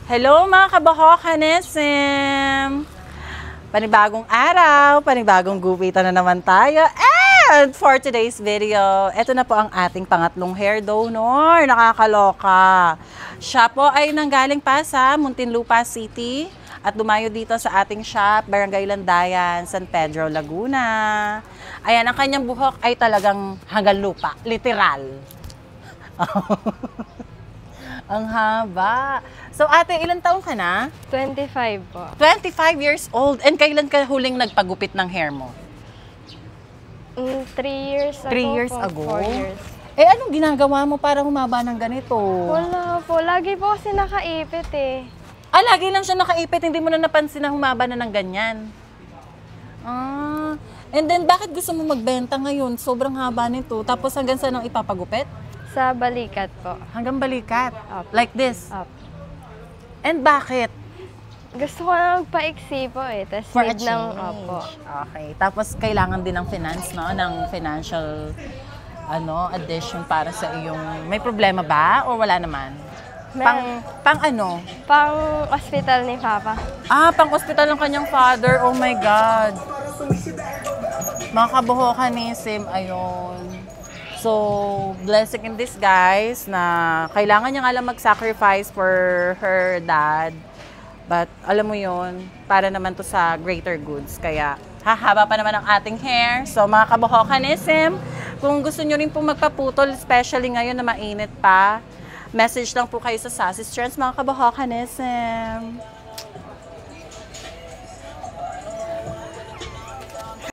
Hello mga kabahokanesim! Panibagong araw, panibagong gupitan na naman tayo. And for today's video, ito na po ang ating pangatlong hair donor. Nakakaloka. Siya po ay nanggaling pa sa Muntinlupa City at dumayo dito sa ating shop, Barangay Landayan, San Pedro, Laguna. Ayan, ang kanyang buhok ay talagang hanggang lupa, literal. Ang haba. So ate, ilang taong ka na? 25 po. 25 years old. And kailan ka huling nagpagupit ng hair mo? 3 years ago 3 years po, ago? 4 years. Eh anong ginagawa mo para humaba ng ganito? Wala po. Lagi po kasi nakaipit eh. Ah, lagi lang siya nakaipit. Hindi mo na napansin na humaba na ng ganyan. Ah. And then bakit gusto mo magbenta ngayon? Sobrang haba nito. Tapos hanggang saan ang ipapagupit? Sa balikat po. Hanggang balikat. Up. Like this. Up. And bakit? Gusto ko na magpa-iksi po eh. Tapos For a need ng change. opo. Okay. Tapos kailangan din ng finance, no? Ng financial addition para sa iyong... May problema ba? O wala naman? Pang ano? Pang hospital ni Papa. Ah, pang hospital ng kanyang father. Oh my God. Mga kabuhokanesim, ayun. So, blessing in disguise na kailangan niya nga lang mag-sacrifice for her dad. But, alam mo yon, para naman to sa greater goods. Kaya, hahaba pa naman ang ating hair. So, mga kabuhokanesim, kung gusto nyo rin po magpaputol, especially ngayon na mainit pa, message lang po kayo sa Sassy Strands, mga kabuhokanesim.